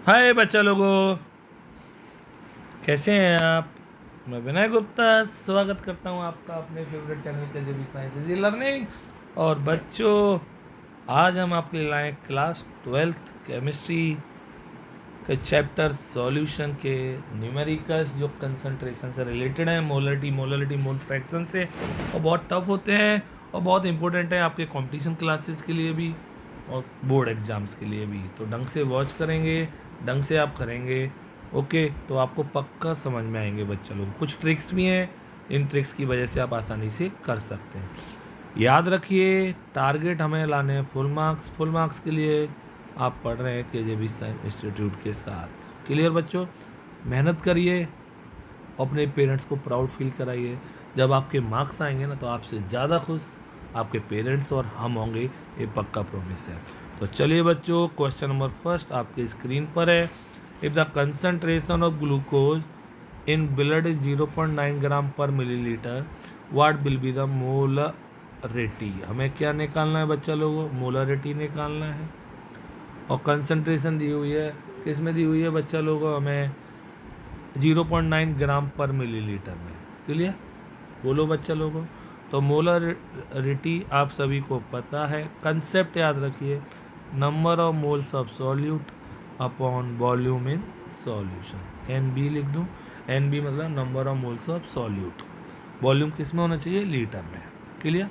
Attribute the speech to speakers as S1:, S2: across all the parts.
S1: हाय बच्चा लोगों, कैसे हैं आप। मैं विनय गुप्ता स्वागत करता हूं आपका अपने फेवरेट चैनल के साइंस इजी लर्निंग। और बच्चों, आज हम आपके लिए लाए क्लास 12th केमिस्ट्री के चैप्टर सॉल्यूशन के न्यूमेरिकल्स जो कंसंट्रेशन से रिलेटेड है, मोलरिटी मोल फ्रैक्शन से, और बहुत टफ होते हैं और बहुत इंपॉर्टेंट है आपके कंपटीशन क्लासेस के लिए भी और बोर्ड एग्जाम्स के लिए भी। तो ढंग से वॉच करेंगे, ढंग से आप करेंगे, ओके, तो आपको पक्का समझ में आएंगे बच्चा लोग। कुछ ट्रिक्स भी हैं, इन ट्रिक्स की वजह से आप आसानी से कर सकते हैं। याद रखिए, टारगेट हमें लाने हैं फुल मार्क्स के लिए आप पढ़ रहे हैं केजेबी साइंस इंस्टीट्यूट के साथ। क्लियर बच्चों, मेहनत करिए, अपने पेरेंट्स को प्राउड फील कराइए। जब आपके मार्क्स आएंगे ना, तो आपसे ज़्यादा खुश आपके पेरेंट्स और हम होंगे, ये पक्का प्रॉमिस है। तो चलिए बच्चों, क्वेश्चन नंबर फर्स्ट आपके स्क्रीन पर है। If the concentration of glucose in blood is 0.9 ग्राम पर millilitre, what will be the molarity. हमें क्या निकालना है बच्चा लोगों, मोलरिटी निकालना है। और कंसंट्रेशन दी हुई है, किस में दी हुई है बच्चा लोगों, हमें 0.9 ग्राम पर मिलीलीटर में। क्लियर, बोलो बच्चा लोगों। तो मोलरिटी आप सभी को पता है, कंसेप्ट याद रखिए, number of moles of solute upon volume in solution. NB लिख दूं, NB मतलब number of moles of solute. Volume किस में होना चाहिए, लीटर में। क्लियर।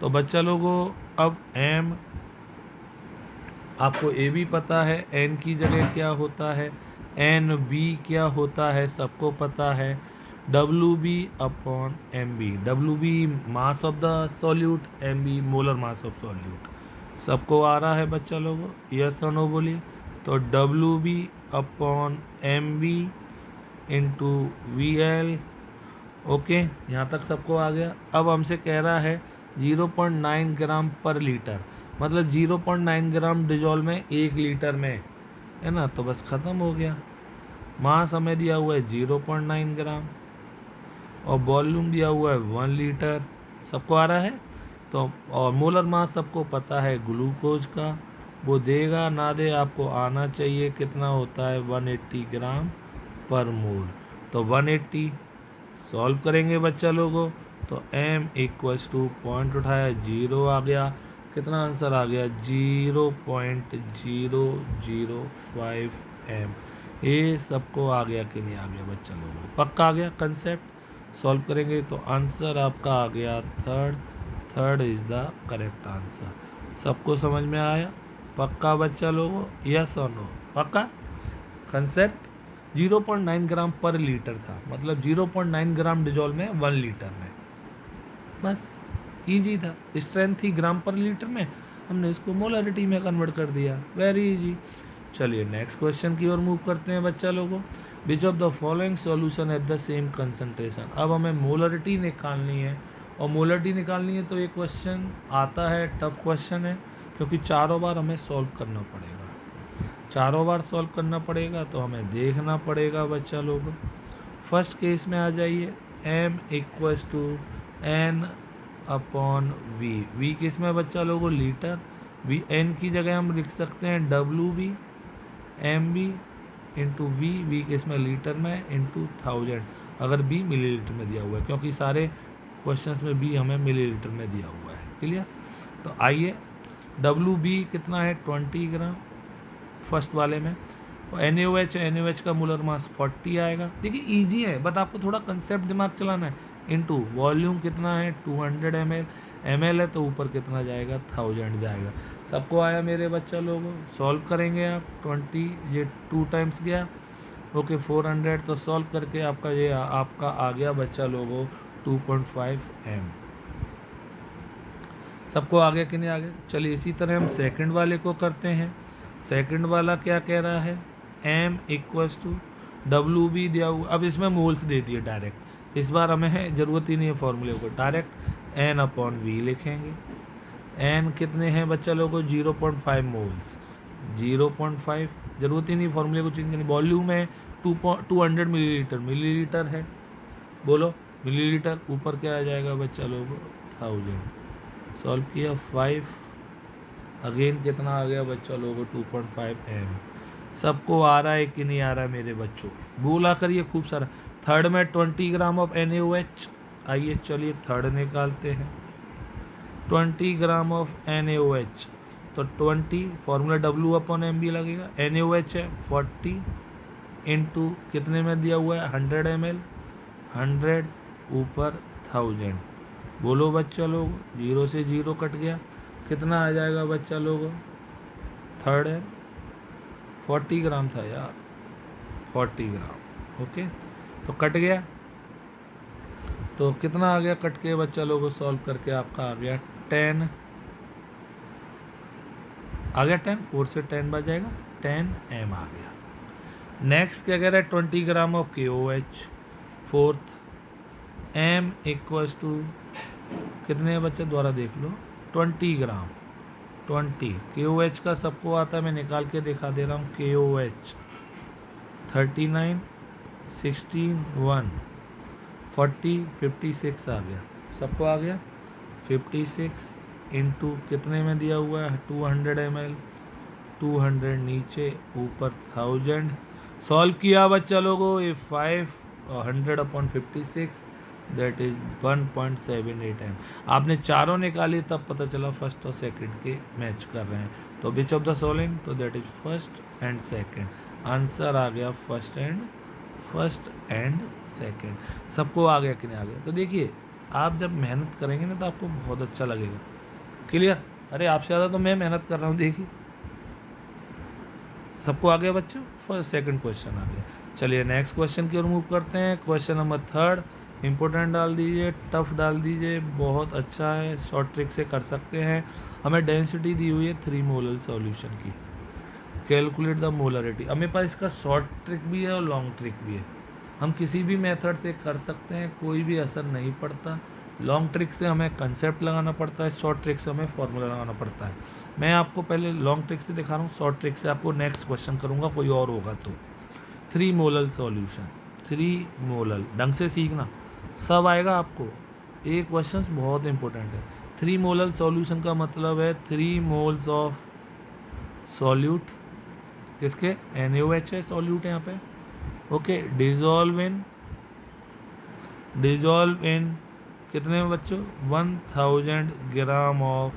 S1: तो बच्चा लोगों, अब M आपको A भी पता है, N की जगह क्या होता है, NB क्या होता है सबको पता है, WB upon MB। WB mass of the solute, MB molar mass of solute. सबको आ रहा है बच्चा लोगों, यस और नो बोलिए। तो WB upon MB into VL। Okay, यहाँ तक सबको आ गया। अब हमसे कह रहा है 0.9 ग्राम पर लीटर, मतलब 0.9 ग्राम डिजोल्व में 1 लीटर में, है ना। तो बस ख़त्म हो गया। मास हमें दिया हुआ है 0.9 ग्राम और वॉल्यूम दिया हुआ है 1 लीटर। सबको आ रहा है। तो और मोलर मास सबको पता है ग्लूकोज का, वो देगा ना दे आपको आना चाहिए, कितना होता है 180 ग्राम पर मोल। तो 180 सॉल्व करेंगे बच्चा लोगों। तो M इक्वल्स टू पॉइंट उठाया 0 आ गया, कितना आंसर आ गया 0.005 M। ये सबको आ गया कि नहीं आ गया बच्चा लोगों, पक्का आ गया कंसेप्ट। सॉल्व करेंगे तो आंसर आपका आ गया third is the correct answer. सबको समझ में आया, पक्का बच्चा लोगों, यस और नो, पक्का। कंसेप्ट 0.9 ग्राम पर लीटर था, मतलब 0.9 ग्राम डिजोल्व में 1 लीटर में, बस इजी था। स्ट्रेंथ थी ग्राम पर लीटर में, हमने इसको मोलरिटी में कन्वर्ट कर दिया, वेरी इजी। चलिए नेक्स्ट क्वेश्चन की ओर मूव करते हैं बच्चा लोगों। विच of the following solution at the same concentration. अब हमें मोलरिटी निकालनी है, और मोलरिटी निकालनी है तो ये क्वेश्चन आता है, टफ क्वेश्चन है, क्योंकि चारों बार हमें सॉल्व करना पड़ेगा। चारों बार सॉल्व करना पड़ेगा तो हमें देखना पड़ेगा बच्चा लोग। फर्स्ट केस में आ जाइए, M equals to N upon V किस में बच्चा लोगों, लीटर। N की जगह हम लिख सकते हैं WB, MB इंटू V किस में, लीटर में, इंटू 1000, अगर B मिलीलीटर में दिया हुआ है, क्योंकि सारे क्वेश्चंस में B हमें मिलीलीटर में दिया हुआ है। क्लियर। तो आइए, WB कितना है 20 ग्राम फर्स्ट वाले में, और NaOH का मोलर मास 40 आएगा। देखिए इजी है, बट आपको थोड़ा कंसेप्ट दिमाग चलाना है। इनटू वॉल्यूम कितना है 200 ml है, तो ऊपर कितना जाएगा 1000 जाएगा। सबको आया मेरे बच्चा लोगों, सॉल्व करेंगे आप। 20 ये 2 टाइम्स गया, ओके 400, तो सॉल्व करके आपका ये आपका आ गया बच्चा लोगों 2.5 M। सबको आ गया कि नहीं आ गया। चलिए इसी तरह हम सेकंड वाले को करते हैं। सेकंड वाला क्या कह रहा है, M इक्वल्स टू WB दिया हुआ, अब इसमें मोल्स दे दिए डायरेक्ट, इस बार हमें ज़रूरत ही नहीं है फॉर्मूले को, डायरेक्ट N अपॉन V लिखेंगे। N कितने हैं बच्चा लोगों, 0.5 मोल्स, 0.5, ज़रूरत ही नहीं फॉर्मूले को चेंज करनी। वॉल्यूम है 200 मिलीलीटर है, बोलो मिलीलीटर, ऊपर क्या आ जाएगा बच्चा लोगों 1000। सॉल्व किया 5, अगेन कितना आ गया बच्चा लोगों 2.5 M। सबको आ रहा है कि नहीं आ रहा है मेरे बच्चों? बोला करिए खूब सारा। थर्ड में 20 ग्राम ऑफ NaOH। आइए चलिए थर्ड निकालते हैं। 20 ग्राम ऑफ NaOH, तो 20 फॉर्मूला W/M भी लगेगा। NaOH है 40 इंटू कितने में दिया हुआ है 100 ml, 100 ऊपर 1000। बोलो बच्चा लोग, 0 से 0 कट गया, कितना आ जाएगा बच्चा लोग? थर्ड है 40 ग्राम था यार, 40 ग्राम। ओके, तो कट गया, तो कितना आ गया कट के बच्चा लोगों? सॉल्व करके आपका आ गया 10, आ गया 10, 4 से 10 बच जाएगा, 10 m आ गया। नेक्स्ट क्या कह रहा है? 20 gram of KOH, fourth m equals to कितने बच्चे द्वारा देख लो, 20 ग्राम। 20 KOH का सबको आता है, मैं निकाल के दिखा दे रहा हूँ। KOH 39, 16, 1, 40, 56 आ गया, सबको आ गया। 56 इंटू कितने में दिया हुआ है 200 ml, 200 नीचे ऊपर 1000। सॉल्व किया बच्चा लोगों, ये 500/56 दैट इज 1.78 m। आपने चारों निकाली तब पता चला फर्स्ट और सेकंड के मैच कर रहे हैं। तो विच ऑफ द फॉलोइंग, तो that is first and second. Answer आ गया फर्स्ट एंड सेकंड। सबको आ गया कि नहीं आ गया? तो देखिए आप जब मेहनत करेंगे ना तो आपको बहुत अच्छा लगेगा। क्लियर? अरे आपसे ज़्यादा तो मैं मेहनत कर रहा हूँ। देखिए सबको आ गया बच्चों, फर्स्ट सेकंड क्वेश्चन आ गया। चलिए नेक्स्ट क्वेश्चन की ओर मूव करते हैं। क्वेश्चन नंबर 3, इंपॉर्टेंट डाल दीजिए, टफ डाल दीजिए, बहुत अच्छा है, शॉर्ट ट्रिक से कर सकते हैं। हमें डेंसिटी दी हुई है 3 मोलर सॉल्यूशन की, कैलकुलेट द मोलरिटी। हमें पास इसका शॉर्ट ट्रिक भी है और लॉन्ग ट्रिक भी है। हम किसी भी मेथड से कर सकते हैं, कोई भी असर नहीं पड़ता। लॉन्ग ट्रिक से हमें कंसेप्ट लगाना पड़ता है, शॉर्ट ट्रिक से हमें फॉर्मूला लगाना पड़ता है। मैं आपको पहले लॉन्ग ट्रिक से दिखा रहा हूँ, शॉर्ट ट्रिक से आपको नेक्स्ट क्वेश्चन करूँगा, कोई और होगा तो। 3 मोलर सॉल्यूशन, 3 मोलर, ढंग से सीखना, सब आएगा आपको। ये क्वेश्चन बहुत इंपॉर्टेंट है। 3 मोलर सॉल्यूशन का मतलब है 3 मोल्स ऑफ सॉल्यूट, किसके? NaOH है सॉल्यूट यहाँ पे। ओके, डिजॉल्व इन कितने में बच्चों? 1000 ग्राम ऑफ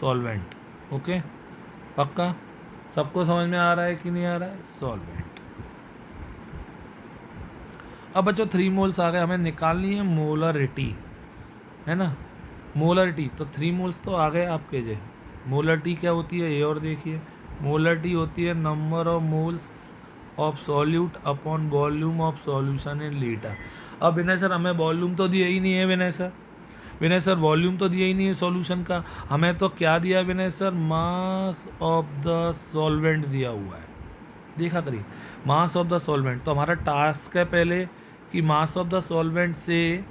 S1: सॉल्वेंट। ओके, पक्का? सबको समझ में आ रहा है कि नहीं आ रहा है? सॉल्वेंट। अब बच्चों 3 मोल्स आ गए, हमें निकालनी है मोलरिटी, है ना? मोलरिटी, तो 3 मोल्स तो आ गए आपके जे। मोलरिटी क्या होती है ये और देखिए। मोलरिटी होती है number of moles of solute upon volume of solution in litre. अब विनय सर हमें वॉल्यूम तो दिया ही नहीं है विनय सर वॉल्यूम तो दिया ही नहीं है सॉल्यूशन का। हमें तो क्या दिया Vinay sir? Mass of the solvent दिया हुआ है। देखा करिए, मास ऑफ द सॉल्वेंट। तो हमारा टास्क है पहले कि मास ऑफ द सॉल्वेंट से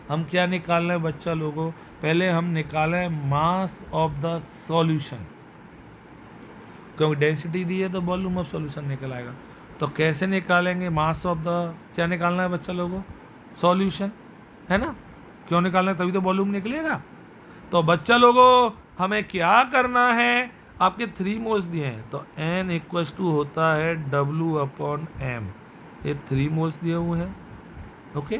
S1: हम क्या निकालना है बच्चा लोगों? पहले हम निकालें मास ऑफ द सॉल्यूशन, क्योंकि डेंसिटी दी है तो वॉल्यूम ऑफ सॉल्यूशन निकल आएगा। तो कैसे निकालेंगे मास ऑफ द, क्या निकालना है बच्चा लोगों? सॉल्यूशन, है ना? क्यों निकालना है? तभी तो वॉल्यूम निकलेगा। तो बच्चा लोगों हमें क्या करना है? आपके 3 मोल्स दिए हैं, तो N इक्वल्स टू होता है W/M। ये 3 मोल्स दिए हुए हैं। ओके,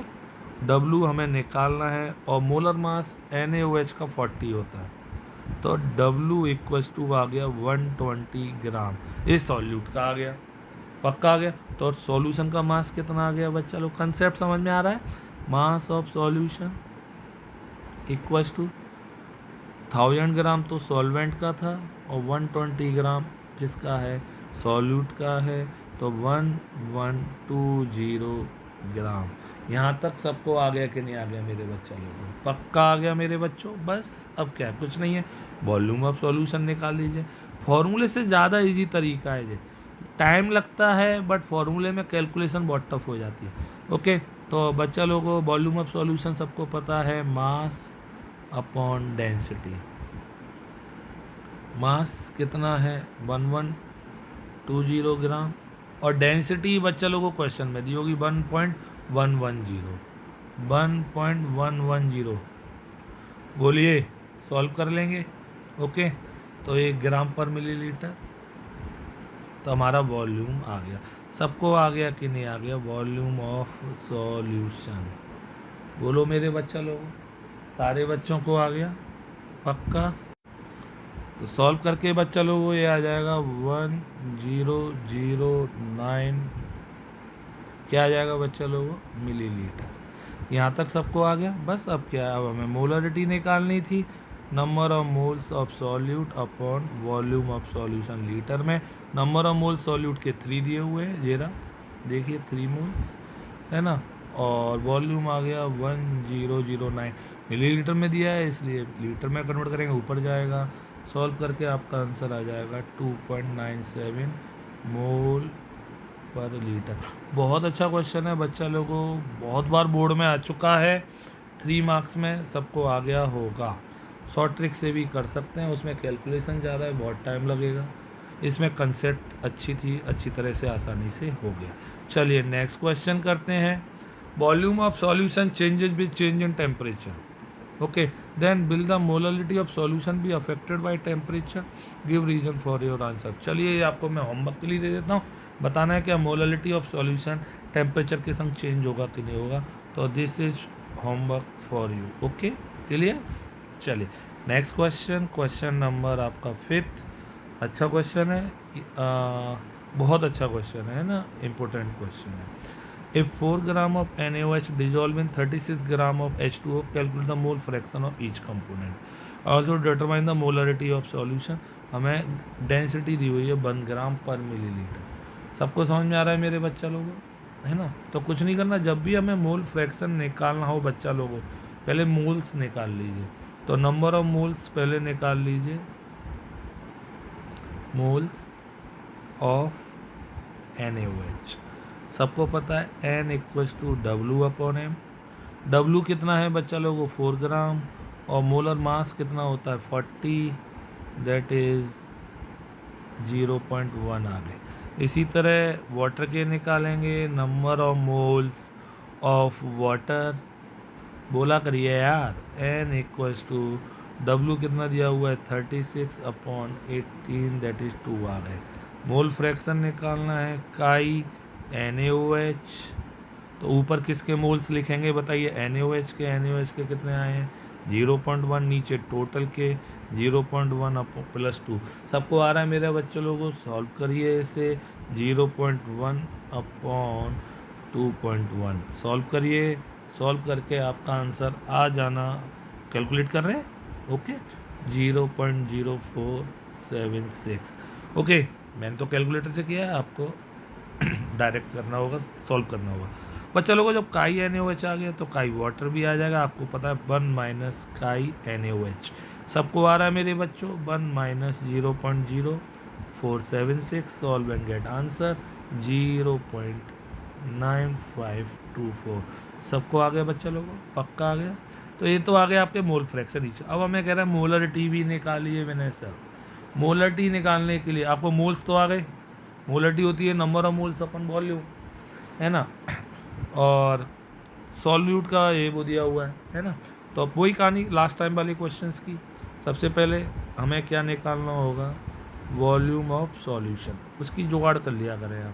S1: W हमें निकालना है और मोलर मास NaOH का 40 होता है, तो W इक्वल्स टू आ गया 120 ग्राम। ये सॉल्यूट का आ गया, पक्का आ गया। तो सॉल्यूशन का मास कितना आ गया बच्चा लोग? कंसेप्ट समझ में आ रहा है? Mass of solution equals to 1000 gram तो सॉल्वेंट का था और 120 ग्राम किसका है? सॉल्यूट का है, तो 1120 ग्राम। यहाँ तक सबको आ गया कि नहीं आ गया मेरे बच्चा लोगों? पक्का आ गया मेरे बच्चों। बस अब क्या, कुछ नहीं है, वॉल्यूम ऑफ सॉल्यूशन निकाल लीजिए। फॉर्मूले से ज़्यादा इजी तरीका है ये, टाइम लगता है बट फॉर्मूले में कैलकुलेशन बहुत टफ हो जाती है। ओके, तो बच्चा लोगों वॉल्यूम ऑफ सॉल्यूशन सबको पता है, मास अपॉन डेंसिटी। मास कितना है? 1120 ग्राम, और डेंसिटी बच्चा लोगों को क्वेश्चन में दी होगी 1.110। बोलिए, सॉल्व कर लेंगे। ओके, तो 1 ग्राम पर मिलीलीटर, तो हमारा वॉल्यूम आ गया। सबको आ गया कि नहीं आ गया? वॉल्यूम ऑफ सॉल्यूशन, बोलो मेरे बच्चा लोगों, सारे बच्चों को आ गया पक्का? तो सॉल्व करके बच्चा लोगों ये आ जाएगा 1009, क्या आ जाएगा बच्चा लोगों? मिलीलीटर। यहाँ तक सबको आ गया? बस अब क्या है, अब हमें मोलरिटी निकालनी थी, number of moles of solute upon volume of solution litre में। नंबर ऑफ मोल्स सॉल्यूट के 3 दिए हुए हैं, जेरा देखिए 3 मोल्स है ना, और वॉल्यूम आ गया 1009 मिलीलीटर में दिया है, इसलिए लीटर में कन्वर्ट करेंगे ऊपर जाएगा। सॉल्व करके आपका आंसर आ जाएगा 2.97 मोल पर लीटर। बहुत अच्छा क्वेश्चन है बच्चा लोगों, बहुत बार बोर्ड में आ चुका है, 3 मार्क्स में सबको आ गया होगा। शॉर्ट ट्रिक से भी कर सकते हैं, उसमें कैलकुलेशन ज़्यादा है, बहुत टाइम लगेगा। इसमें कंसेप्ट अच्छी थी, अच्छी तरह से आसानी से हो गया। चलिए नेक्स्ट क्वेश्चन करते हैं। Volume of solution changes with change in temperature, okay, then will the molarity of solution be affected by temperature, give reason for your answer. चलिए ये आपको मैं होमवर्क के लिए दे देता हूँ, बताना है क्या मोलरिटी ऑफ सॉल्यूशन टेम्परेचर के संग चेंज होगा कि नहीं होगा। तो this is homework for you, okay clear. चलिए नेक्स्ट क्वेश्चन, क्वेश्चन नंबर आपका 5th। अच्छा क्वेश्चन है, बहुत अच्छा क्वेश्चन है ना, इम्पोर्टेंट क्वेश्चन है। If 4 gram of NaOH dissolve in 36 gram of H2O, calculate the mole fraction of each component. Also determine the molarity of solution. हमें density दी हुई है 1 ग्राम पर मिलीलीटर। सबको समझ में आ रहा है मेरे बच्चा लोगों, है ना? तो कुछ नहीं करना, जब भी हमें मोल फ्रैक्शन निकालना हो बच्चा लोगों, पहले मोल्स निकाल लीजिए। तो नंबर ऑफ मोल्स पहले निकाल लीजिए, मोल्स ऑफ NaOH। सबको पता है N equals to W upon M। W कितना है बच्चा लोगों? 4 ग्राम, और मोलर मास कितना होता है? 40, दैट इज 0.1 आ गए। इसी तरह वाटर के निकालेंगे, number of moles of water, बोला करिए यार, N इक्वल्स टू W कितना दिया हुआ है? 36 अपॉन 18, दैट इज 2 आ गए। मोल फ्रैक्शन निकालना है, काई NaOH, तो ऊपर किसके मोल्स लिखेंगे बताइए? NaOH के कितने आए हैं? 0.1, नीचे टोटल के 0.1 प्लस 2। सबको आ रहा है मेरे बच्चों लोगों? सॉल्व करिए इसे, 0.1 अपॉन 2.1 सॉल्व करिए। सॉल्व करके आपका आंसर आ जाना, कैलकुलेट कर रहे हैं, ओके, 0.0476। ओके, मैंने तो कैलकुलेटर से किया है, आपको डायरेक्ट करना होगा, सॉल्व करना होगा। बच्चा लोगों जब काई NaOH आ गया तो काई वाटर भी आ जाएगा, आपको पता है 1 माइनस काई NaOH। सबको आ रहा है मेरे बच्चों? 1 minus 0.0476, solve and get answer 0.9524। सबको आ गया बच्चा लोगों, पक्का आ गया? तो ये तो आ गया आपके मोल फ्रैक्शन नीचे। अब हमें कह रहा है मोलरिटी भी निकालिए। मैंने सर मोलरिटी निकालने के लिए आपको मोल्स तो आ गए, मोलरिटी होती है number of moles upon volume, है ना, और सॉल्यूट का ये वो दिया हुआ है ना। तो अब वही कहानी लास्ट टाइम वाले क्वेश्चंस की। सबसे पहले हमें क्या निकालना होगा? वॉल्यूम ऑफ सॉल्यूशन, उसकी जुगाड़ कर लिया करें आप,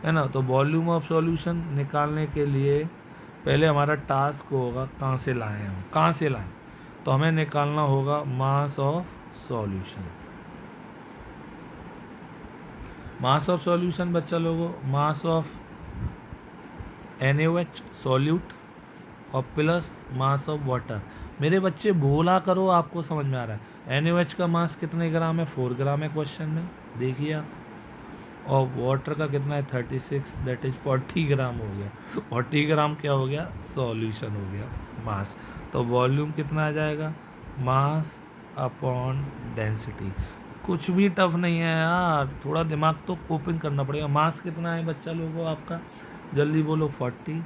S1: है ना। तो वॉल्यूम ऑफ सॉल्यूशन निकालने के लिए पहले हमारा टास्क होगा कहाँ से लाएं हम, कहाँ से लाएं? तो हमें निकालना होगा मास of solution. Mass of solution बच्चा लोगों, मास ऑफ NaOH सॉल्यूट और प्लस मास ऑफ वाटर। मेरे बच्चे बोला करो, आपको समझ में आ रहा है? NaOH का मास कितने ग्राम है? 4 ग्राम है क्वेश्चन में, देखिए आप। और वाटर का कितना है? 36, दैट इज 40 ग्राम हो गया। 40 ग्राम क्या हो गया? सॉल्यूशन हो गया मास। तो वॉल्यूम कितना आ जाएगा? Mass upon density. कुछ भी टफ नहीं है यार, थोड़ा दिमाग तो ओपन करना पड़ेगा। मास कितना है बच्चा लोगों आपका? जल्दी बोलो। 40,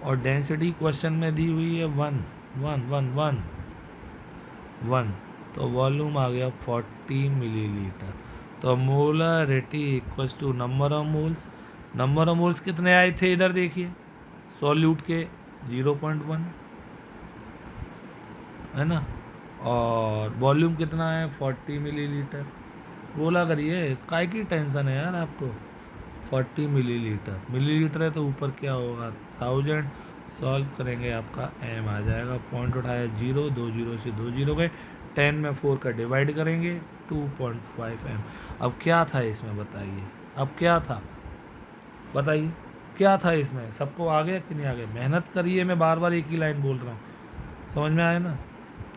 S1: और डेंसिटी क्वेश्चन में दी हुई है 1। तो वॉल्यूम आ गया 40 मिलीलीटर। तो molarity equals to number of moles. Number of moles कितने आए थे इधर देखिए, सॉल्यूट के 0.1, है ना, और वॉल्यूम कितना है? 40 मिलीलीटर। बोला करिए, काय की टेंशन है यार आपको। 40 मिलीलीटर, मिलीलीटर है तो ऊपर क्या होगा 1000, सॉल्व करेंगे आपका एम आ जाएगा। पॉइंट उठाया 0, 2 जीरो से 2 जीरो गए, 10 में 4 का डिवाइड करेंगे 2.5 एम। अब क्या था इसमें बताइए, अब क्या था बताइए, क्या था इसमें, सबको आ गया कि नहीं आ गया? मेहनत करिए, मैं बार बार एक ही लाइन बोल रहा हूँ, समझ में आया ना।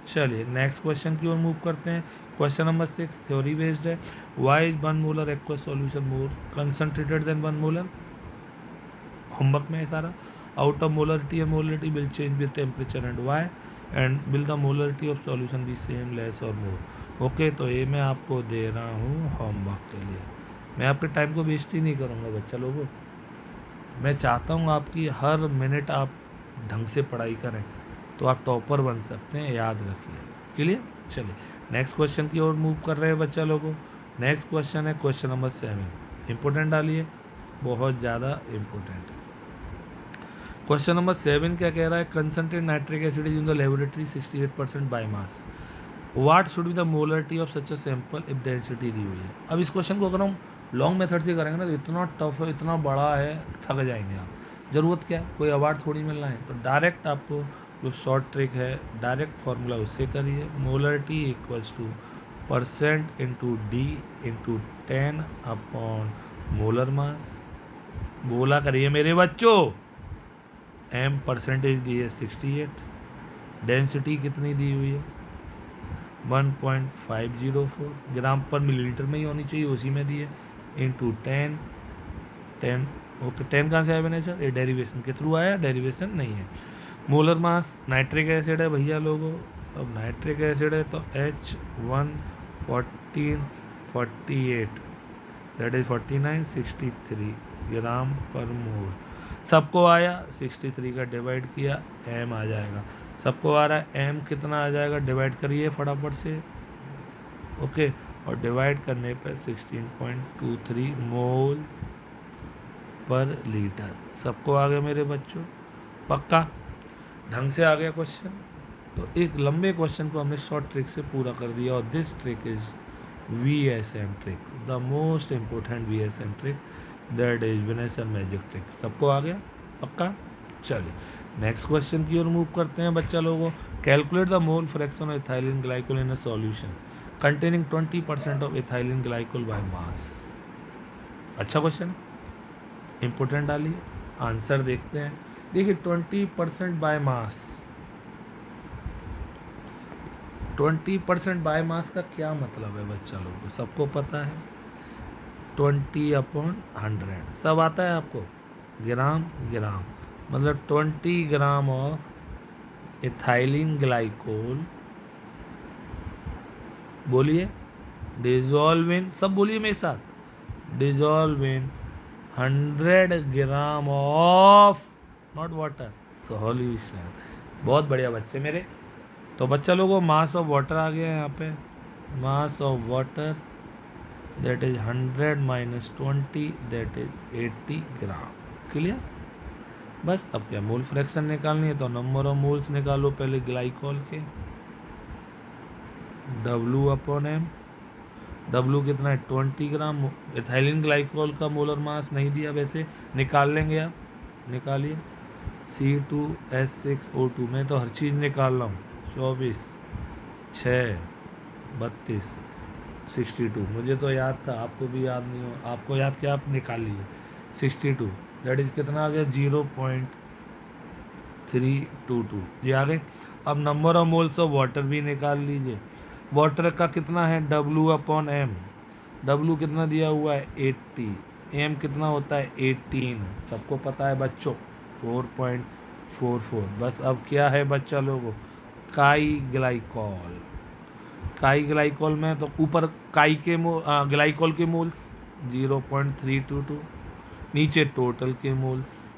S1: चलिए नेक्स्ट क्वेश्चन की ओर मूव करते हैं। क्वेश्चन नंबर 6 थ्योरी बेस्ड है। Why is 1 molar aqua solution more concentrated than 1 molar? Homework में है सारा। Out of molarity and molarity will change with temperature and why, and will the molarity of solution be same, less or more? Okay, तो ये मैं आपको दे रहा हूँ homework के लिए। मैं आपके टाइम को वेस्ट ही नहीं करूँगा बच्चा लोगों। मैं चाहता हूँ आपकी हर मिनट आप ढंग से पढ़ाई करें, तो आप टॉपर बन सकते हैं, याद रखिए। क्लियर? चलिए नेक्स्ट क्वेश्चन की ओर मूव कर रहे हैं बच्चा लोगों। नेक्स्ट क्वेश्चन है क्वेश्चन नंबर 7। इंपॉर्टेंट डालिए, बहुत ज़्यादा इंपॉर्टेंट है। क्वेश्चन नंबर 7 क्या कह रहा है? Concentrate nitric acid is in the laboratory 68% by mass, what should be the molarity of such a sample if density दी हुई है। अब इस क्वेश्चन को अगर हम लॉन्ग मेथड से करेंगे ना तो इतना टफ है, इतना बड़ा है, थक जाएंगे आप। ज़रूरत क्या है, कोई अवार्ड थोड़ी मिलना है, तो डायरेक्ट आपको जो शॉर्ट ट्रिक है, डायरेक्ट फार्मूला उससे करिए। Molarity equals two percent into D into 10 upon molar mass. बोला करिए मेरे बच्चों। एम परसेंटेज दी है 68, डेंसिटी कितनी दी हुई है 1.504 ग्राम पर मिलीलीटर में ही होनी चाहिए, उसी में दी है, इंटू 10। ओके, 10 कहाँ से आया मैंने सर? ये डेरिवेशन के थ्रू आया, डेरिवेशन नहीं है। मोलर मास नाइट्रिक एसिड है भैया लोगों, अब नाइट्रिक एसिड है तो H1 1448 दैट इज 4963 ग्राम पर मोल। सबको आया, 63 का डिवाइड किया, एम आ जाएगा। सबको आ रहा है एम कितना आ जाएगा, डिवाइड करिए फटाफट से। ओके, और डिवाइड करने पर 16.23 मोल पर लीटर। सबको आ गया मेरे बच्चों, पक्का ढंग से आ गया क्वेश्चन। तो एक लंबे क्वेश्चन को हमने शॉर्ट ट्रिक से पूरा कर दिया, और this trick is VSM trick, the most important VSM trick, that is विनेसन मैजिक ट्रिक। सबको आ गया पक्का? चलिए नेक्स्ट क्वेश्चन की ओर मूव करते हैं बच्चा लोगों। Calculate the mole fraction of ethylene glycol in a solution containing 20% of ethylene glycol by mass. अच्छा क्वेश्चन, इंपोर्टेंट डालिए, आंसर देखते हैं। देखिए 20% बाय मास, 20% बाय मास का क्या मतलब है बच्चा लोगों को? सबको पता है 20/100 सब आता है आपको, ग्राम ग्राम, मतलब 20 ग्राम ऑफ इथाइलिन ग्लाइकोल, बोलिए, डिजॉल्व इन, सब बोलिए मेरे साथ, dissolve in 100 gram of not water solution. बहुत बढ़िया बच्चे मेरे। तो बच्चा लोगों मास ऑफ वाटर आ गया है यहाँ पे, mass of water that is 100 minus 20 that is 80 gram. Clear? बस अब क्या मोल फ्रैक्शन निकालनी है, तो नंबर ऑफ मोल्स निकालो पहले ग्लाइकोल के, W/M। W कितना है 20 ग्राम। इथाइलिन ग्लाइकोल का मोलर मास नहीं दिया वैसे, निकाल लेंगे आप, निकालिए। C2H6O2, मैं तो हर चीज़ निकाल रहा हूँ। 24 6 32 62, मुझे तो याद था, आपको भी याद नहीं हो, आपको याद क्या, आप निकाल लीजिए। 62 दैट इज कितना आ गया 0.322, ये आ गए। अब number of moles of water भी निकाल लीजिए। वाटर का कितना है W/M, W कितना दिया हुआ है 80, M कितना होता है 18, सबको पता है बच्चों 4.44। बस अब क्या है बच्चा लोगों, काई ग्लाइकोल, काई ग्लाइकोल में तो ऊपर काई के ग्लाइकोल के मोल्स 0.322, नीचे टोटल के मोल्स।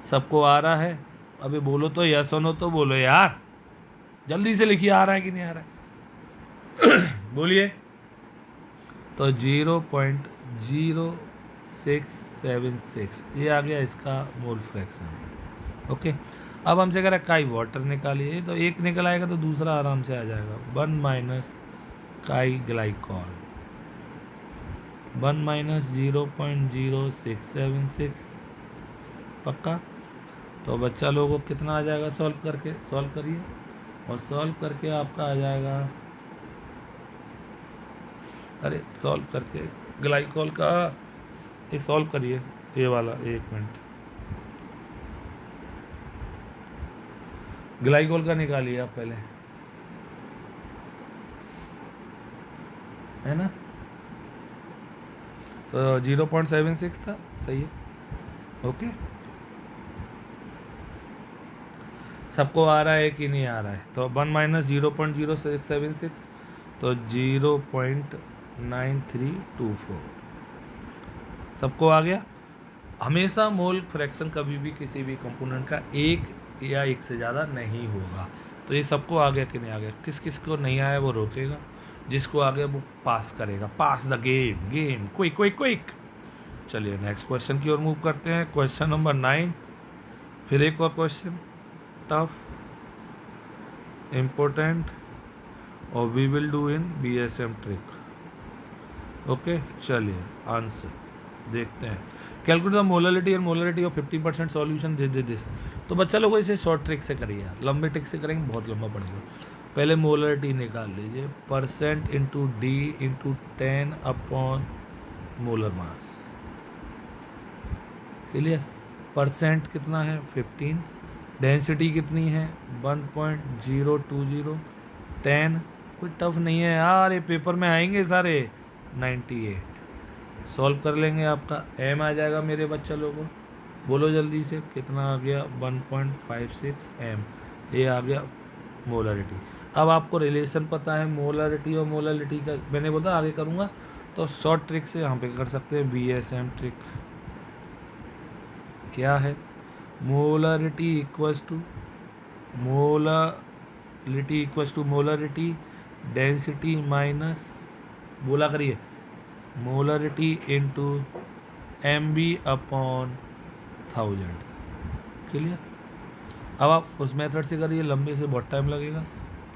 S1: सबको आ रहा है? अभी बोलो तो, यस और नो तो बोलो यार, जल्दी से लिखिए, आ रहा है कि नहीं आ रहा है? बोलिए। तो 0.0676 ये आ गया इसका मोल फ्रैक्शन। ओके, अब हमसे कह रहा है काई वाटर निकालिए, तो एक निकल आएगा तो दूसरा आराम से आ जाएगा, 1 माइनस काई ग्लाइकोल। 1 माइनस 0.0676 पक्का। तो बच्चा लोगों को कितना आ जाएगा सॉल्व करके, सॉल्व करिए और सॉल्व करके आपका आ जाएगा, अरे सॉल्व करके ग्लाइकोल का ये सॉल्व करिए, ये वाला 1 मिनट, ग्लाइकोल का निकालिए आप पहले, है ना। तो 0.76 था, सही है, ओके। सबको आ रहा है कि नहीं आ रहा है? तो 1 माइनस 0.0676 तो 0.9324 सबको आ गया। हमेशा मोल फ्रैक्शन कभी भी किसी भी कंपोनेंट का एक या एक से ज़्यादा नहीं होगा। तो ये सबको आ गया कि नहीं आ गया? किस किस को नहीं आया वो रोकेगा, जिसको आ गया वो पास करेगा। Pass the game, game quick quick quick. चलिए नेक्स्ट क्वेश्चन की ओर मूव करते हैं। क्वेश्चन नंबर 9, फिर एक और क्वेश्चन टफ इम्पोर्टेंट और we will do in BSM trick. Okay चलिए आंसर देखते हैं। Calculate the molarity and molarity of 50% solution दे दिस। तो बच्चा लोगों इसे शॉर्ट ट्रिक से करिए यार, लंबे ट्रिक से करेंगे बहुत लंबा पड़ेगा। पहले मोलरिटी निकाल लीजिए, percent into D into 10 upon molar mass. Clear? Percent कितना है 15, डेंसिटी कितनी है 1.020, 10 कोई टफ नहीं है यार, ये पेपर में आएंगे सारे 98। सॉल्व कर लेंगे, आपका m आ जाएगा मेरे बच्चा लोगों, बोलो जल्दी से कितना आ गया 1.56 m। ये आ गया मोलरिटी। अब आपको रिलेशन पता है मोलरिटी और मोलरिटी का, मैंने बोला आगे करूँगा, तो शॉर्ट ट्रिक से यहाँ पे कर सकते हैं BSM ट्रिक। क्या है? Molarity equals to molarity density minus, बोला करिए, molarity into MB upon 1000। Clear? अब आप उस मेथड से करिए, लंबे से बहुत टाइम लगेगा।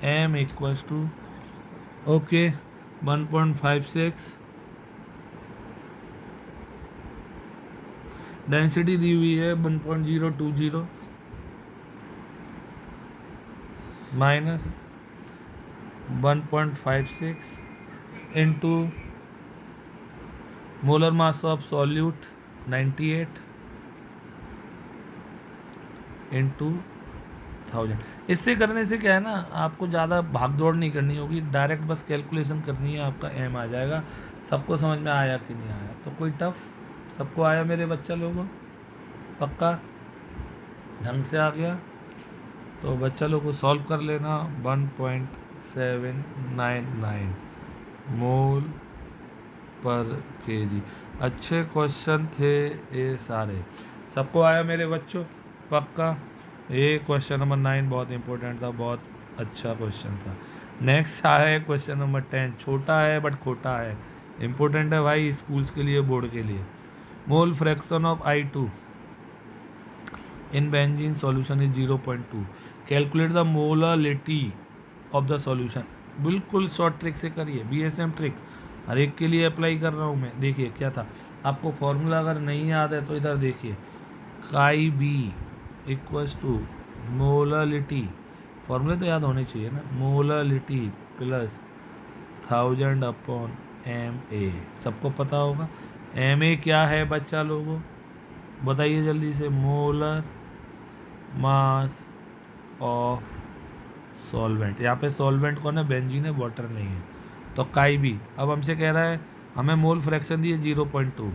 S1: m equals to okay 1.56, density दी हुई है 1.020 minus 1.56 into molar mass of solute 98 into 1000। इससे करने से क्या है ना, आपको ज़्यादा भाग दौड़ नहीं करनी होगी, डायरेक्ट बस कैलकुलेशन करनी है, आपका m आ जाएगा। सबको समझ में आया कि नहीं आया? तो कोई टफ, सबको आया मेरे बच्चा लोगों? पक्का ढंग से आ गया? तो बच्चा लोग को सॉल्व कर लेना। 1.799 मोल पर केजी। अच्छे क्वेश्चन थे ये सारे, सबको आया मेरे बच्चों? पक्का। ये क्वेश्चन नंबर 9 बहुत इंपॉर्टेंट था, बहुत अच्छा क्वेश्चन था। नेक्स्ट आया क्वेश्चन नंबर 10, छोटा है बट खोटा है, इंपॉर्टेंट है भाई स्कूल्स के लिए, बोर्ड के लिए। Mole fraction of I2 in benzene solution is 0.2। Calculate the molarity of the solution. बिल्कुल शॉर्ट ट्रिक से करिए, BSM ट्रिक हर एक के लिए अप्लाई कर रहा हूँ मैं। देखिए क्या था, आपको फॉर्मूला अगर नहीं याद है तो इधर देखिए, काई बी इक्वल्स टू मोलरिटी, फॉर्मूले तो याद होने चाहिए ना, मोलरिटी प्लस 1000 अपॉन MA। सबको पता होगा MA क्या है बच्चा लोगों, बताइए जल्दी से। मोलर मास ऑफ सॉल्वेंट, यहाँ पे सॉल्वेंट कौन है? बेंजीन है, वाटर नहीं है। तो काई बी अब हमसे कह रहा है, हमें मोल फ्रैक्शन दिए 0.2।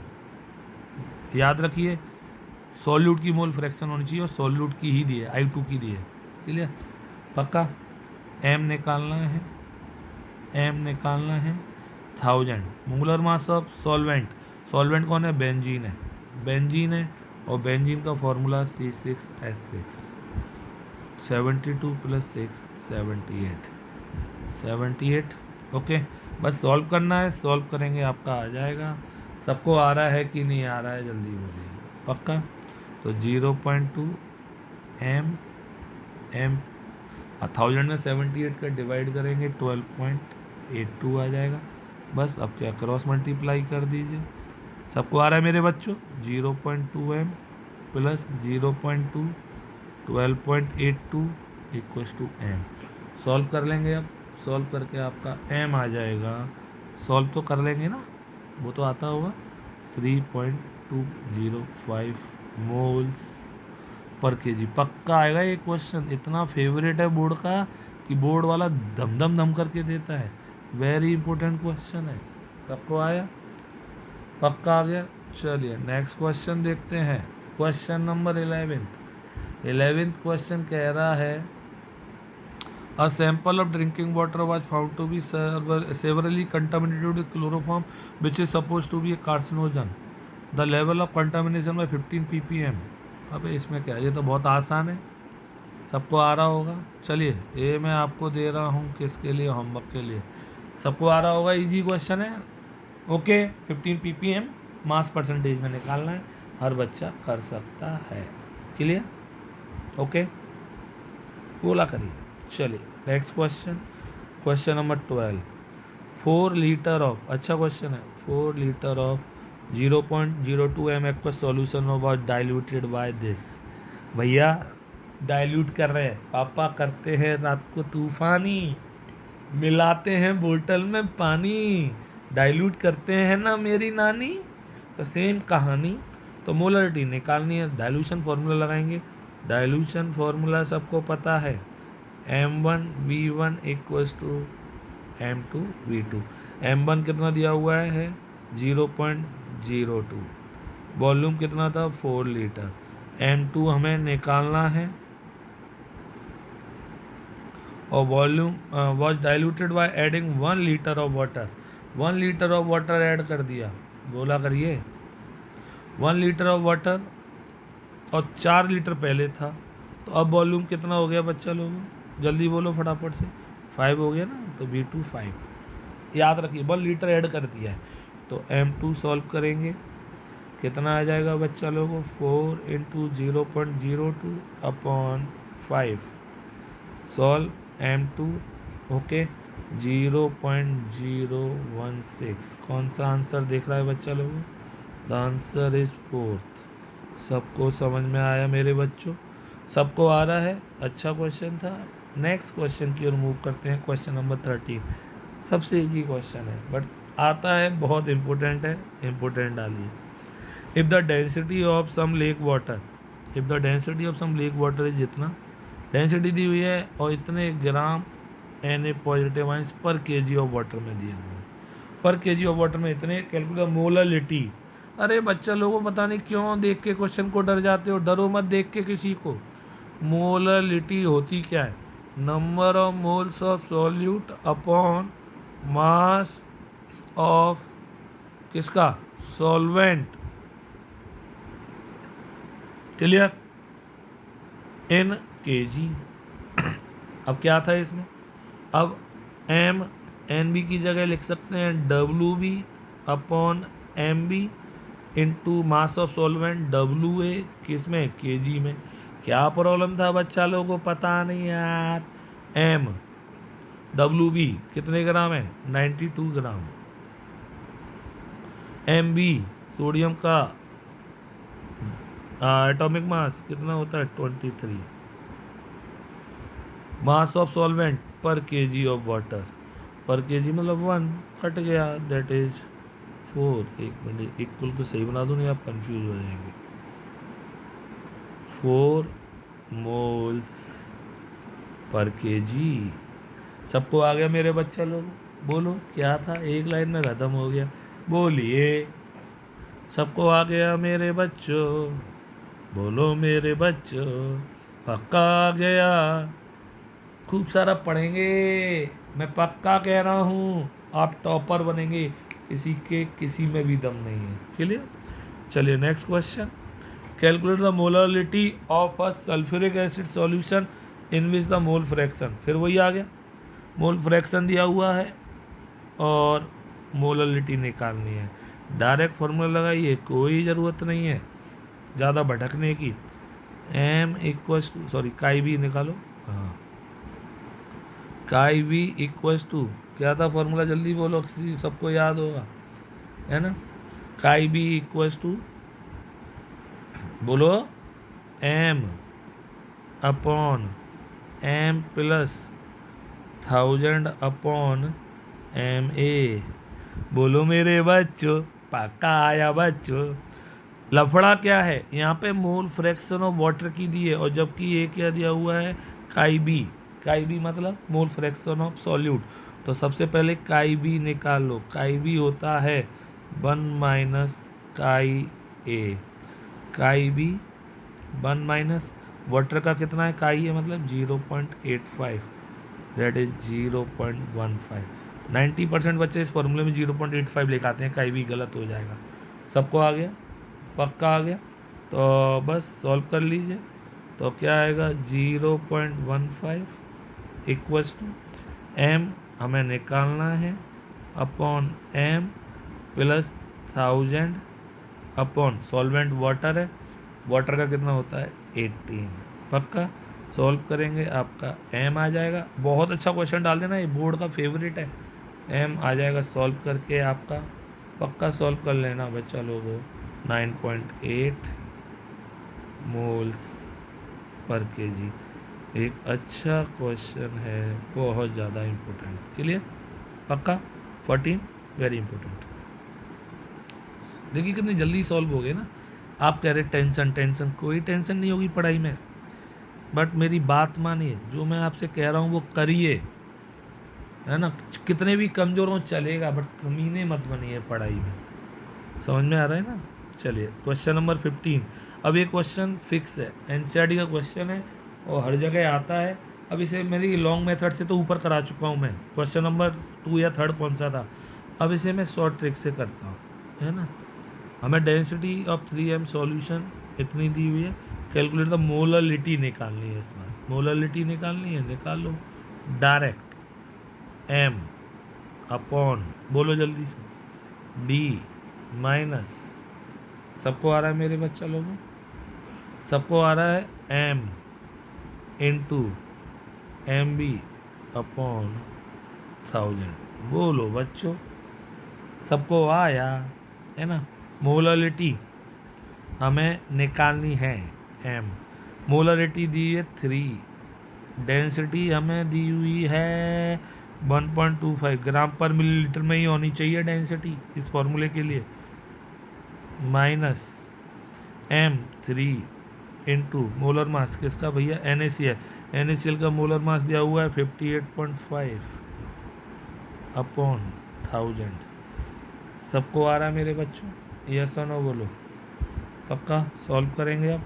S1: याद रखिए सॉल्यूट की मोल फ्रैक्शन होनी चाहिए और सॉल्यूट की ही दी है, I2 की दी है। क्लियर? पक्का। m निकालना है, m निकालना है 1000। Molar mass of solvent, solvent कौन है? बेंजीन है, बेंजीन है, और बेंजीन का फॉर्मूला C6H6। 72 प्लस 6 78। ओके बस सॉल्व करना है, सॉल्व करेंगे आपका आ जाएगा। सबको आ रहा है कि नहीं आ रहा है जल्दी बोलिए? पक्का। तो 0.2 m 1000 में 78 का डिवाइड करेंगे 12.82 आ जाएगा। बस अब क्या क्रॉस मल्टीप्लाई कर दीजिए। सबको आ रहा है मेरे बच्चों? 0.2m plus 0.2 12.82 equals to m। Solve कर लेंगे। अब सॉल्व करके आपका m आ जाएगा। सॉल्व तो कर लेंगे ना, वो तो आता होगा। 3.205 मोल्स पर केजी। पक्का आएगा ये क्वेश्चन, इतना फेवरेट है बोर्ड का कि बोर्ड वाला धम धम धम करके देता है। वेरी इंपॉर्टेंट क्वेश्चन है। सबको आया? पक्का आ गया। चलिए नेक्स्ट क्वेश्चन देखते हैं। क्वेश्चन नंबर 11th क्वेश्चन कह रहा है A sample of drinking water was found to be severely contaminated with chloroform, which is supposed to be a carcinogen. The level of contamination by 15 ppm. अबे इसमें क्या है? ये तो बहुत आसान है, सबको आ रहा होगा। चलिए ये मैं आपको दे रहा हूँ किसके लिए? होमवर्क के लिए। सबको आ रहा होगा, इजी क्वेश्चन है। ओके 15 ppm मास परसेंटेज में निकालना है, हर बच्चा कर सकता है। क्लियर? ओके बोला करिए। चलिए next question number 12। 4 litre of, अच्छा क्वेश्चन है, 4 litre of 0.02 m aqueous solution was diluted by this. भैया डाइल्यूट कर रहे हैं, पापा करते हैं रात को तूफानी, मिलाते हैं बोतल में पानी, डाइल्यूट करते हैं ना मेरी नानी। तो सेम कहानी। तो मोलरिटी निकालनी है, डाइल्यूशन फार्मूला लगाएंगे। डाइल्यूशन फार्मूला सबको पता है, m1v1 equals to m2v2। m1 कितना दिया हुआ है? 0.02। वॉल्यूम कितना था? 4 लीटर। m2 हमें निकालना है, और volume was diluted by adding 1 litre of water. 1 litre of water add कर दिया, बोला करिए। 1 लीटर ऑफ वाटर और 4 लीटर पहले था, तो अब वॉल्यूम कितना हो गया बच्चा लोगों? जल्दी बोलो फटाफट से। 5 हो गया ना, तो V2 5। याद रखिए 1 लीटर ऐड कर दिया है। तो M2 सॉल्व करेंगे, कितना आ जाएगा बच्चा लोगों? 4 × 0.02 अपॉन 5। Solve M2। ओके 0.016। कौन सा आंसर देख रहा है बच्चा लोगों? The answer is 4th। सबको समझ में आया मेरे बच्चों? सबको आ रहा है? अच्छा क्वेश्चन था। नेक्स्ट क्वेश्चन की ओर मूव करते हैं। क्वेश्चन नंबर 13 सबसे इजी क्वेश्चन है, बट आता है, बहुत इंपॉर्टेंट है, इंपॉर्टेंट डालिए। If the density of some lake water, if the density of some lake water is, जितना डेंसिटी दी हुई है और इतने ग्राम Na पॉजिटिव आइंस पर केजी ऑफ वाटर में दिया हुआ है, पर केजी ऑफ वाटर में इतने, कैलकुलेट मोलरिटी। अरे बच्चा लोगों पता नहीं क्यों देख के क्वेश्चन को डर जाते हो, डरो मत देख के किसी को। मोलरिटी होती क्या है? Number of moles of solute upon mass of किसका? सॉल्वेंट। क्लियर? इन केजी। अब क्या था इसमें? अब एम एन बी की जगह लिख सकते हैं WB upon MB into mass of solvent WA, किसमें? केजी में। क्या प्रॉब्लम था बच्चा लोगों को पता नहीं यार। M WB कितने ग्राम है? 92 ग्राम। MB सोडियम का एटॉमिक मास कितना होता है? 23। मास ऑफ सॉल्वेंट पर केजी ऑफ वाटर, पर केजी मतलब 1 कट गया, दैट इज 4। एक मिनट, इक्वल को सही बना दो, नहीं आप कंफ्यूज हो जाएंगे। 4 मोल्स पर केजी। सबको आ गया मेरे बच्चा लोग? बोलो क्या था? एक लाइन में खत्म हो गया, बोलिए। सबको आ गया मेरे बच्चों? बोलो मेरे बच्चों, पक्का आ गया? खूब सारा पढ़ेंगे, मैं पक्का कह रहा हूँ, आप टॉपर बनेंगे। किसी के किसी में भी दम नहीं है। क्लियर? चलिए next question. Calculate the molarity of a sulphuric acid solution in which the mole fraction. फिर वही आ गया, मोल फ्रैक्शन दिया हुआ है और मोलरिटी निकालनी है। डायरेक्ट फार्मूला लगाइए, कोई ज़रूरत नहीं है ज़्यादा भटकने की। M इक्वल्स टू, सॉरी काई बी निकालो, हाँ काई बी इक्वल्स टू क्या था फॉर्मूला, जल्दी बोलो, किसी सबको याद होगा, है ना। काई बी इक्वल्स टू, बोलो, M upon M plus 1000 upon M A. बोलो मेरे बच्चों, पक्का आया बच्चों। लफड़ा क्या है यहाँ पे, मोल फ्रैक्शन ऑफ वाटर की दी है, और जबकि ये क्या दिया हुआ है, काई बी। काई बी मतलब मोल फ्रैक्शन ऑफ सॉल्यूट। तो सबसे पहले काई बी निकाल लो। काई बी होता है 1 माइनस काई ए। काई बी 1 माइनस वाटर का कितना है, काई है मतलब 0.85, दैट इज 0.15। 90% बच्चे इस फॉर्मूले में 0.85 लेके आते हैं, काई भी गलत हो जाएगा। सबको आ गया, पक्का आ गया, तो बस सॉल्व कर लीजिए। तो क्या आएगा, 0.15 इक्वल्स टू एम हमें निकालना है upon M plus 1000 upon solvent water है, वाटर का कितना होता है 18। पक्का सॉल्व करेंगे, आपका एम आ जाएगा। बहुत अच्छा क्वेश्चन डाल देना, ये बोर्ड का फेवरेट है। एम आ जाएगा सॉल्व करके आपका, पक्का सॉल्व कर लेना बच्चा लोगों। 9.8 मोल्स पर केजी। एक अच्छा क्वेश्चन है, बहुत ज़्यादा इम्पोर्टेंट। क्लियर, पक्का। 14 वेरी इंपॉर्टेंट। देखिए कितनी जल्दी सॉल्व हो गए ना। आप कह रहे टेंशन टेंशन, कोई टेंशन नहीं होगी पढ़ाई में, बट मेरी बात मानिए, जो मैं आपसे कह रहा हूँ वो करिए, है ना। कितने भी कमज़ोर हो चलेगा, बट कमीने मत बनिए पढ़ाई में। समझ में आ रहा है ना। चलिए क्वेश्चन नंबर 15। अब ये क्वेश्चन फिक्स है, एनसीईआरटी का क्वेश्चन है और हर जगह आता है। अब इसे मेरी लॉन्ग मेथड से तो ऊपर करा चुका हूँ मैं, क्वेश्चन नंबर 2 या 3 कौन सा था। अब इसे मैं शॉर्ट ट्रिक से करता हूँ, है ना। हमें डेंसिटी ऑफ 3m सॉल्यूशन इतनी दी हुई है, कैलकुलेट द मोलरिटी निकालनी है। इसमें मोलरिटी निकालनी है, निकाल लो डायरेक्ट। m अपॉन, बोलो जल्दी से, d माइनस, सबको आ रहा है मेरे बच्चा लोगों, सबको आ रहा है m into M B upon 1000। बोलो बच्चों, सबको आया, है ना। मोलरिटी हमें निकालनी है m, मोलरिटी दी है 3, डेंसिटी हमें दी हुई है 1.25 ग्राम पर मिलीलीटर में ही होनी चाहिए डेंसिटी इस फॉर्मूले के लिए, माइनस m 3 इंटू मोलर मास किसका भैया, NaCl। NaCl का मोलर मास दिया हुआ है 58.5 अपॉन 1000। सबको आ रहा है मेरे बच्चों, यस और नो बोलो, पक्का सॉल्व करेंगे। अब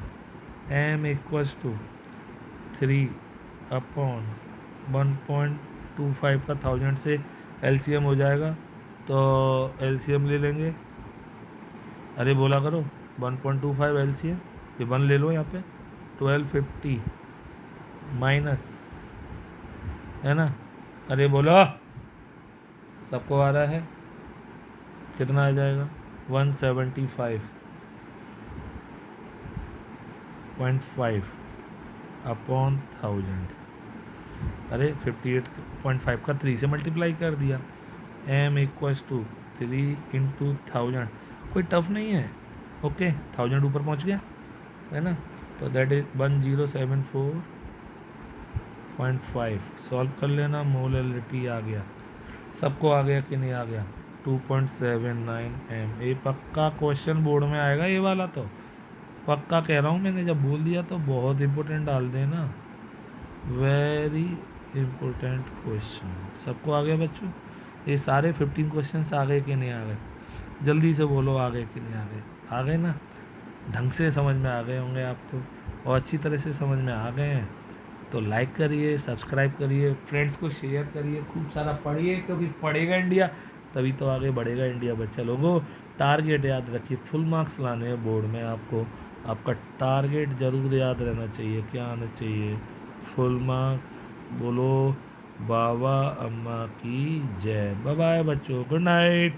S1: m इक्वल्स टू 3 अपॉन 1.25 का 1000 से LCM हो जाएगा, तो LCM ले लेंगे। अरे बोला करो 1.25 LCM, ये 1 ले लो यहाँ पे, 1250 माइनस, है ना। अरे बोलो, सबको आ रहा है, कितना आ जाएगा 175.5 अपॉन 1000। अरे 58.5 का 3 से मल्टीप्लाई कर दिया। m इक्वल्स टू 3 इंटू 1000, कोई टफ नहीं है, ओके। 1000 ऊपर पहुंच गया, है ना। तो दैट इज 1074.5। सॉल्व कर लेना, मोलरिटी आ गया। सबको आ गया कि नहीं आ गया, 2.79 m। ये पक्का क्वेश्चन बोर्ड में आएगा ये वाला, तो पक्का कह रहा हूँ, मैंने जब बोल दिया तो बहुत इंपॉर्टेंट डाल देना, वेरी इंपॉर्टेंट क्वेश्चन। सबको आ गया बच्चों, ये सारे 15 क्वेश्चन आ गए कि नहीं आ गए, जल्दी से बोलो आ गए कि नहीं आ गए। आ गए ना, ढंग से समझ में आ गए होंगे आपको, और अच्छी तरह से समझ में आ गए हैं तो लाइक करिए, सब्सक्राइब करिए, फ्रेंड्स को शेयर करिए, खूब सारा पढ़िए, क्योंकि पढ़ेगा इंडिया तभी तो आगे बढ़ेगा इंडिया बच्चा लोगों। टारगेट याद रखिए, फुल मार्क्स लाने हैं बोर्ड में आपको, आपका टारगेट जरूर याद रहना चाहिए, क्या आना चाहिए, फुल मार्क्स। बोलो बाबा अम्मा की जय। बाय बाय बच्चों, गुड नाइट।